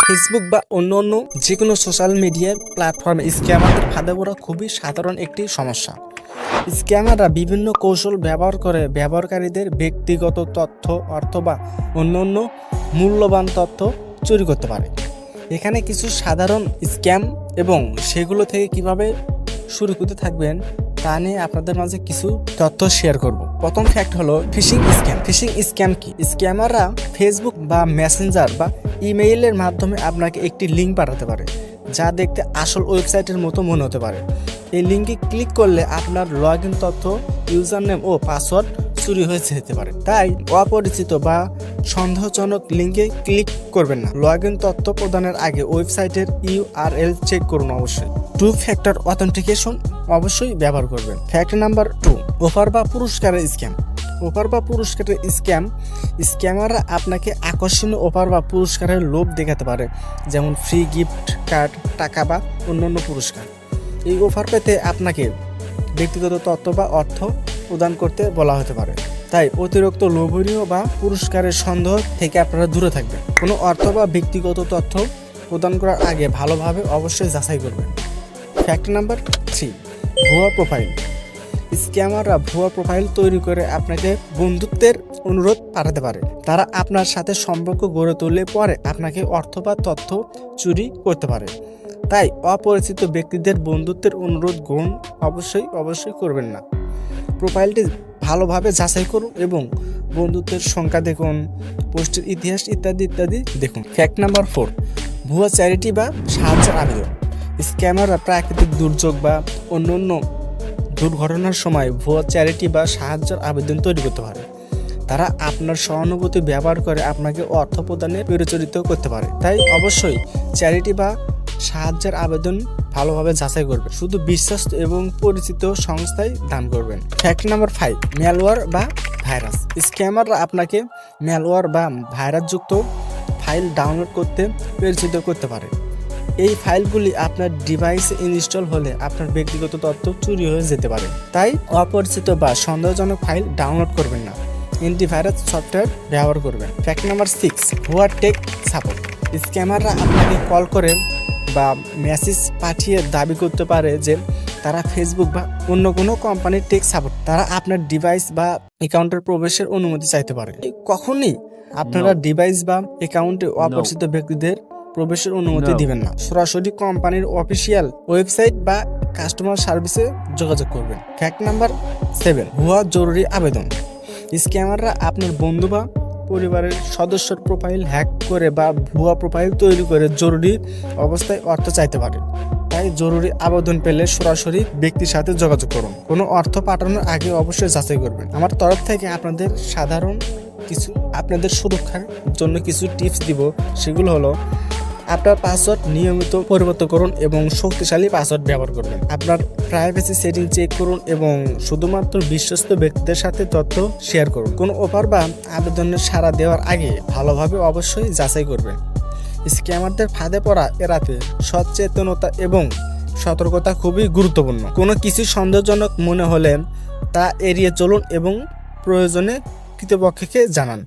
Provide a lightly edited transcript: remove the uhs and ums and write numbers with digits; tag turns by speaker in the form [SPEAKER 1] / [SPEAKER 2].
[SPEAKER 1] Facebook বা অন্য যে কোনো সোশ্যাল মিডিয়া প্ল্যাটফর্মে স্ক্যামারদের ফাঁদে পড়া খুবই সাধারণ একটি সমস্যা। স্ক্যামাররা বিভিন্ন কৌশল ব্যবহার করে ব্যবহারকারীদের ব্যক্তিগত তথ্য, অর্থ বা অন্য মূল্যবান তথ্য চুরি করতে পারে। এখানে কিছু সাধারণ স্ক্যাম এবং সেগুলো থেকে কিভাবে সুরক্ষিত থাকবেন তা নিয়ে আপনাদের মাঝে কিছু তথ্য শেয়ার করব। প্রথম ফ্যাক্ট হলো ফিশিং স্ক্যাম। ফিশিং স্ক্যাম কি? স্ক্যামাররা ফেসবুক বা মেসেঞ্জার বা ইমেইলের মাধ্যমে আপনাকে একটি লিঙ্ক পাঠাতে পারে যা দেখতে আসল ওয়েবসাইটের মতো মনে হতে পারে। এই লিঙ্কে ক্লিক করলে আপনার লগ ইন তথ্য, ইউজার নেম ও পাসওয়ার্ড চুরি হয়ে যেতে পারে। তাই অপরিচিত বা সন্দেহজনক লিঙ্কে ক্লিক করবেন না। লগ ইন তথ্য প্রদানের আগে ওয়েবসাইটের URL চেক করুন। অবশ্যই টু ফ্যাক্টর অথেন্টিকেশন অবশ্যই ব্যবহার করবেন। ফ্যাক্ট নাম্বার 2, অফার বা পুরস্কারের স্ক্যাম। অফার বা পুরস্কারের স্ক্যাম। স্ক্যামাররা আপনাকে আকর্ষণীয় অফার বা পুরস্কারের লোভ দেখাতে পারে, যেমন ফ্রি গিফট কার্ড, টাকা বা অন্যান্য পুরস্কার। এই অফার পেতে আপনাকে ব্যক্তিগত তথ্য বা অর্থ প্রদান করতে বলা হতে পারে। তাই অতিরিক্ত লোভনীয় বা পুরস্কারের সন্দেহ থেকে আপনারা দূরে থাকবেন। কোনো অর্থ বা ব্যক্তিগত তথ্য প্রদান করার আগে ভালোভাবে অবশ্যই যাচাই করবেন। ফ্যাক্ট নাম্বার 3, ভুয়া প্রোফাইল। স্ক্যামাররা ভুয়া প্রোফাইল তৈরি করে আপনাকে বন্ধুত্বের অনুরোধ পাঠাতে পারে। তারা আপনার সাথে সম্পর্ক গড়ে তুললে পরে আপনাকে অর্থ বা তথ্য চুরি করতে পারে। তাই অপরিচিত ব্যক্তিদের বন্ধুত্বের অনুরোধ গ্রহণ অবশ্যই করবেন না। প্রোফাইলটি ভালোভাবে যাচাই করুন এবং বন্ধুত্বের সংখ্যা দেখুন, পোস্টের ইতিহাস ইত্যাদি দেখুন। ফ্যাক্ট নাম্বার 4, ভুয়া চ্যারিটি বা সাহায্যের আবেদন। স্ক্যামাররা প্রাকৃতিক দুর্যোগ বা অন্যান্য দুর্ঘটনার সময় ভুয়া চ্যারিটি বা সাহায্যের আবেদন তৈরি করতে পারে। তারা আপনার সহানুভূতি ব্যবহার করে আপনাকে অর্থ প্রদানে প্ররোচিত করতে পারে। তাই অবশ্যই চ্যারিটি বা সাহায্যের আবেদন ভালোভাবে যাচাই করবেন। শুধু বিশ্বস্ত এবং পরিচিত সংস্থায় দান করবেন। ফ্যাক্ট নাম্বার 5, ম্যালওয়্যার বা ভাইরাস। স্ক্যামাররা আপনাকে ম্যালওয়্যার বা ভাইরাসযুক্ত ফাইল ডাউনলোড করতে প্ররোচিত করতে পারে। এই ফাইলগুলি আপনার ডিভাইসে ইনস্টল হলে আপনার ব্যক্তিগত তথ্য চুরি হয়ে যেতে পারে। তাই অপরিচিত বা সন্দেহজনক ফাইল ডাউনলোড করবেন না। অ্যান্টিভাইরাস সফটওয়্যার ব্যবহার করবেন। ফ্যাক্ট নাম্বার 6, ভুয়া টেক সাপোর্ট। স্ক্যামাররা আপনাকে কল করে বা মেসেজ পাঠিয়ে দাবি করতে পারে যে তারা ফেসবুক বা অন্য কোনো কোম্পানির টেক সাপোর্ট। তারা আপনার ডিভাইস বা অ্যাকাউন্টের প্রবেশের অনুমতি চাইতে পারে। কখনই আপনারা ডিভাইস বা অ্যাকাউন্টে অপরিচিত ব্যক্তিদের প্রবেশের অনুমতি দিবেন না। সরাসরি কোম্পানির অফিসিয়াল ওয়েবসাইট বা কাস্টমার সার্ভিসে যোগাযোগ করবেন। ফ্যাক্ট নাম্বার 7, ভুয়া জরুরি আবেদন। স্ক্যামাররা আপনার বন্ধু বা পরিবারের সদস্যর প্রোফাইল হ্যাক করে বা ভুয়া প্রোফাইল তৈরি করে জরুরি অবস্থায় অর্থ চাইতে পারে। তাই জরুরি আবেদন পেলে সরাসরি ব্যক্তির সাথে যোগাযোগ করুন। কোনো অর্থ পাঠানোর আগে অবশ্যই যাচাই করবেন। আমার তরফ থেকে আপনাদের সুরক্ষার জন্য কিছু টিপস দিব। সেগুলো হলো, আপনার পাসওয়ার্ড নিয়মিত পরিবর্তন করুন এবং শক্তিশালী পাসওয়ার্ড ব্যবহার করবেন। আপনার প্রাইভেসি সেটিং চেক করুন এবং শুধুমাত্র বিশ্বস্ত ব্যক্তিদের সাথে তথ্য শেয়ার করুন। কোনো অফার বা আবেদনের সাড়া দেওয়ার আগে ভালোভাবে অবশ্যই যাচাই করবেন। স্ক্যামারদের ফাঁদে পড়া এড়াতে সচেতনতা এবং সতর্কতা খুবই গুরুত্বপূর্ণ। কোনো কিছু সন্দেহজনক মনে হলে তা এড়িয়ে চলুন এবং প্রয়োজনে কর্তৃপক্ষকে জানান।